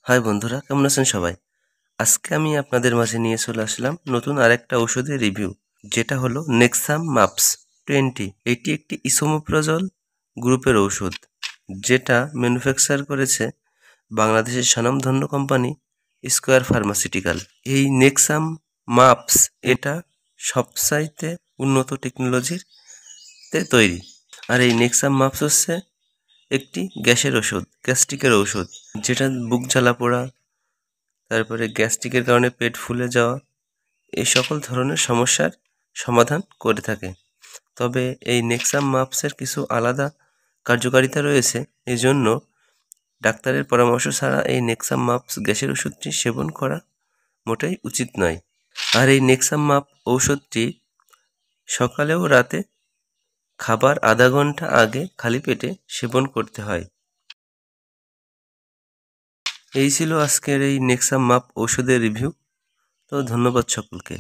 High বন্ধুরা, কেমন আছেন সবাই? আজকে আমি আপনাদের মাঝে নিয়ে চলে আসলাম নতুন আরেকটা ওষুধের রিভিউ, যেটা হলো নেক্সাম মাপস 20। এটি একটি ইসোমোপ্রাজল গ্রুপের ঔষধ, যেটা ম্যানুফ্যাকচার করেছে বাংলাদেশের স্বনামধন্য কোম্পানি স্কয়ার ফার্মাসিউটিক্যাল। এই নেক্সাম মাপস এটা সবচাইতে উন্নত টেকনোলজিতে তৈরি। আর এই নেক্সাম মাপস হচ্ছে একটি গ্যাসের ওষুধ, গ্যাস্ট্রিকের ঔষধ, যেটা বুক জ্বালা পোড়া, তারপরে গ্যাস্ট্রিকের কারণে পেট ফুলে যাওয়া, এই সকল ধরনের সমস্যার সমাধান করে থাকে। তবে এই নেক্সাম মাপসের কিছু আলাদা কার্যকারিতা রয়েছে, এজন্য ডাক্তারের পরামর্শ ছাড়া এই নেক্সাম মাপস গ্যাসের ওষুধটি সেবন করা মোটেই উচিত নয়। আর এই নেক্সাম মাপ ঔষধটি সকালে ও রাতে খাবার আধা ঘন্টা আগে খালি পেটে সেবন করতে হয়। এই ছিল আজকের এই নেক্সাম মাপ ঔষধের রিভিউ। তো ধন্যবাদ সকলকে।